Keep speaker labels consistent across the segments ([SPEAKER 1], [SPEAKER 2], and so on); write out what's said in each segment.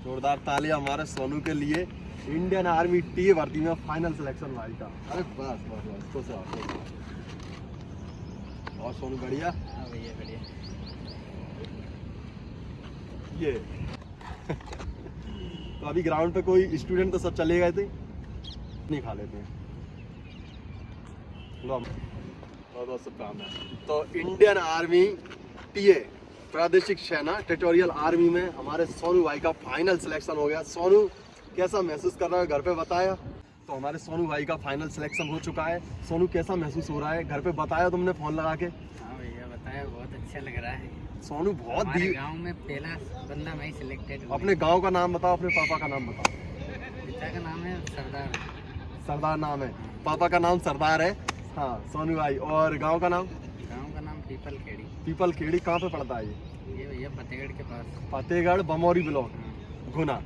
[SPEAKER 1] जोरदार तालियां हमारे सोनू के लिए। इंडियन आर्मी टी भर्ती में फाइनल सिलेक्शन भाई का। अरे बस बस बस खुश रहो। और सोनू बढ़िया?
[SPEAKER 2] हाँ भैया बढ़िया।
[SPEAKER 1] ये तो अभी ग्राउंड पे कोई स्टूडेंट तो सब चले गए थे, नहीं खा लेते हैं। लो बहुत बहुत शुभकामनाएं। तो इंडियन आर्मी टीए प्रादेशिक सेना टेरिटोरियल आर्मी में हमारे सोनू भाई का फाइनल सिलेक्शन हो गया। सोनू कैसा महसूस कर रहा है, घर पे बताया? तो हमारे सोनू भाई का फाइनल सिलेक्शन हो चुका है। सोनू कैसा महसूस हो रहा है, घर पे बताया तुमने फोन लगा के?
[SPEAKER 2] हाँ भैया बताया, बहुत अच्छा लग रहा है।
[SPEAKER 1] सोनू बहुत
[SPEAKER 2] गांव में पहला बंदा मैं सिलेक्टेड हूँ।
[SPEAKER 1] अपने गांव का नाम बताओ, अपने पापा का नाम बताओ।
[SPEAKER 2] पिता का नाम है सरदार।
[SPEAKER 1] सरदार नाम है, पापा का नाम सरदार है। हाँ सोनू भाई। और गांव का नाम?
[SPEAKER 2] गांव का नाम पीपल खेड़ी।
[SPEAKER 1] पीपल खेड़ी कहाँ पे पड़ता है
[SPEAKER 2] ये भैया फतेहगढ़ के पास।
[SPEAKER 1] फतेहगढ़ बमौरी ब्लॉक
[SPEAKER 2] हाँ।
[SPEAKER 1] गुना।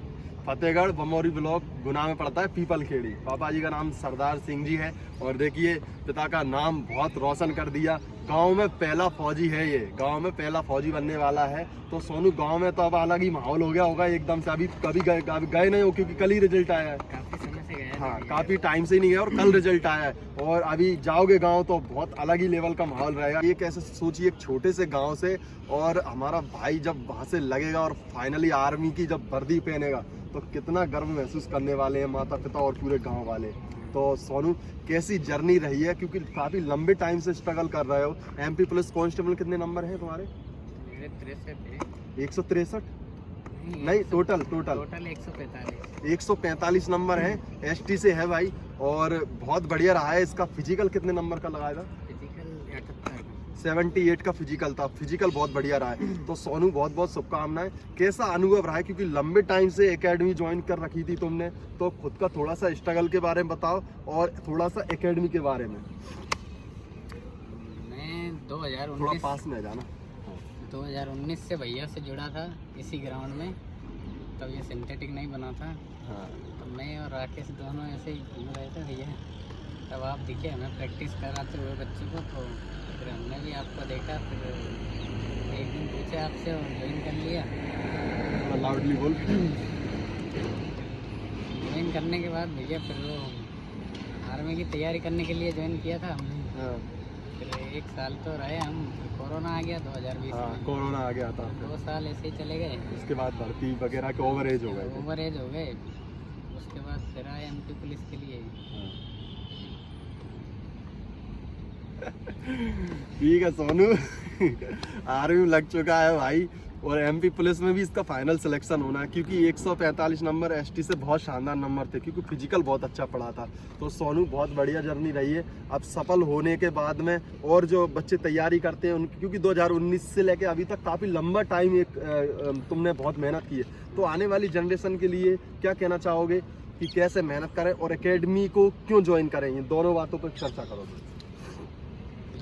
[SPEAKER 1] फतेहगढ़ बमौरी ब्लॉक गुना में पड़ता है पीपल खेड़ी। पापा जी का नाम सरदार सिंह जी है। और देखिए पिता का नाम बहुत रोशन कर दिया। गांव में पहला फौजी है, ये गांव में पहला फौजी बनने वाला है। तो सोनू गांव में तो अब अलग ही माहौल हो गया होगा एकदम से। अभी कभी गए नहीं हो क्योंकि कल ही रिजल्ट आया है।
[SPEAKER 2] काफी समय से गया।
[SPEAKER 1] हाँ काफी टाइम से ही नहीं गया और कल रिजल्ट आया है। और अभी जाओगे गांव तो बहुत अलग ही लेवल का माहौल रहेगा। ये कैसे सोचिए, एक छोटे से गांव से और हमारा भाई जब वहां से लगेगा और फाइनली आर्मी की जब वर्दी पहनेगा तो कितना गर्व महसूस करने वाले हैं माता पिता और पूरे गांव वाले। तो सोनू कैसी जर्नी रही है, क्योंकि काफी लंबे टाइम से स्ट्रगल कर रहे हो। एमपी पुलिस कांस्टेबल कितने नंबर हैं तुम्हारे? 163 नहीं, टोटल 145 नंबर है। एसटी से है भाई और बहुत बढ़िया रहा है। इसका फिजिकल कितने नंबर का लगाया था? 78 का फिजिकल था। फिजिकल बहुत बढ़िया रहा है। तो सोनू बहुत बहुत शुभकामनाएं। कैसा अनुभव रहा है, क्योंकि लंबे टाइम से एकेडमी ज्वाइन कर रखी थी तुमने, तो खुद का थोड़ा सा स्ट्रगल के बारे में बताओ और थोड़ा सा एकेडमी के बारे में।
[SPEAKER 2] मैं 2019
[SPEAKER 1] थोड़ा पास में जाना।
[SPEAKER 2] 2019 से भैया से जुड़ा था इसी ग्राउंड में। तब ये सिंथेटिक नहीं बना था।
[SPEAKER 1] हाँ
[SPEAKER 2] तो मैं और राकेश दोनों ऐसे ही घूम रहे थे भैया, तब आप दिखे हमें प्रैक्टिस कराते हुए बच्चे को। तो फिर हमने भी आपको देखा, फिर एक दिन पूछे आपसे और ज्वाइन कर लिया।
[SPEAKER 1] लाउडली बोल।
[SPEAKER 2] ज्वाइन करने के बाद भैया फिर वो आर्मी की तैयारी करने के लिए ज्वाइन किया था हमने।
[SPEAKER 1] हाँ
[SPEAKER 2] फिर 1 साल तो रहे हम, फिर कोरोना आ गया 2020
[SPEAKER 1] हाँ
[SPEAKER 2] में।
[SPEAKER 1] कोरोना आ गया था।
[SPEAKER 2] 2 साल ऐसे ही चले गए।
[SPEAKER 1] उसके बाद भर्ती वगैरह के ओवर एज हो गए थे।
[SPEAKER 2] ओवर एज हो गए। उसके बाद फिर आए एमपी पुलिस के लिए।
[SPEAKER 1] ठीक है सोनू आर्मी में लग चुका है भाई और एमपी पुलिस में भी इसका फाइनल सिलेक्शन होना है, क्योंकि 145 नंबर एसटी से बहुत शानदार नंबर थे, क्योंकि फिजिकल बहुत अच्छा पड़ा था। तो सोनू बहुत बढ़िया जर्नी रही है। अब सफल होने के बाद में और जो बच्चे तैयारी करते हैं उनकी, क्योंकि 2019 से लेके अभी तक काफ़ी लंबा टाइम तुमने बहुत मेहनत की है, तो आने वाली जनरेशन के लिए क्या कहना चाहोगे कि कैसे मेहनत करें और एकेडमी को क्यों ज्वाइन करें? ये दोनों बातों पर चर्चा करोगे।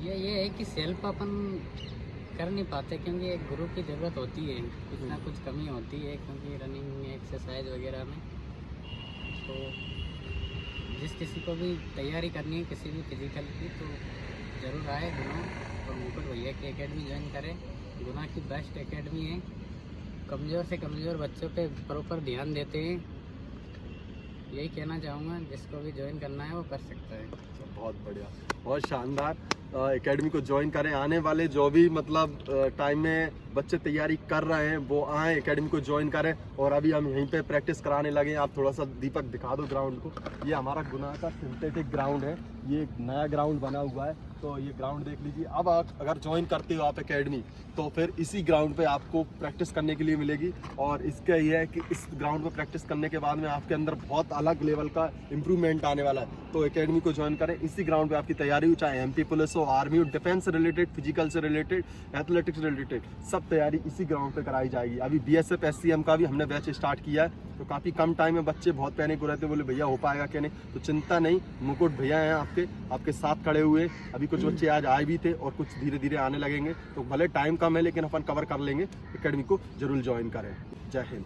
[SPEAKER 2] ये है कि सेल्फ अपन कर नहीं पाते, क्योंकि एक गुरु की ज़रूरत होती है। कुछ ना कुछ कमी होती है, क्योंकि रनिंग एक्सरसाइज वगैरह में। तो जिस किसी को भी तैयारी करनी है किसी भी फिजिकल की, तो ज़रूर आए गुना और मुकुट भैया की एकेडमी ज्वाइन करें। गुना की बेस्ट एकेडमी है। कमज़ोर से कमज़ोर बच्चों पे प्रॉपर ध्यान देते हैं। यही कहना चाहूँगा, जिसको भी ज्वाइन करना है वो कर सकता है।
[SPEAKER 1] बहुत बढ़िया, बहुत शानदार। एकेडमी को ज्वाइन करें। आने वाले जो भी मतलब टाइम में बच्चे तैयारी कर रहे हैं वो आए, एकेडमी को ज्वाइन करें। और अभी हम यहीं पे प्रैक्टिस कराने लगे। आप थोड़ा सा दीपक दिखा दो ग्राउंड को। ये हमारा गुना का सिंथेटिक ग्राउंड है। ये एक नया ग्राउंड बना हुआ है, तो ये ग्राउंड देख लीजिए। अब आप अगर ज्वाइन करते हो आप एकेडमी, तो फिर इसी ग्राउंड पे आपको प्रैक्टिस करने के लिए मिलेगी। और इसका ये है कि इस ग्राउंड पे प्रैक्टिस करने के बाद में आपके अंदर बहुत अलग लेवल का इम्प्रूवमेंट आने वाला है। तो एकेडमी को ज्वाइन करें। इसी ग्राउंड पे आपकी तैयारी हो, चाहे एमपी पुलिस हो, आर्मी हो, डिफेंस से रिलेटेड, फिजिकल से रिलेटेड, एथलेटिक्स से रिलेटेड, सब तैयारी इसी ग्राउंड पे कराई जाएगी। अभी बीएसएफ एससीएम का भी हमने बैच स्टार्ट किया है, तो काफ़ी कम टाइम में बच्चे बहुत पैनिक हो रहे थे, बोले भैया हो पाएगा क्या नहीं। तो चिंता नहीं, मुकुट भैया हैं आपके साथ खड़े हुए। अभी कुछ बच्चे आज आए भी थे और कुछ धीरे धीरे आने लगेंगे। तो भले टाइम कम है लेकिन अपन कवर कर लेंगे। एकेडमी को जरूर ज्वाइन करें। जय हिंद।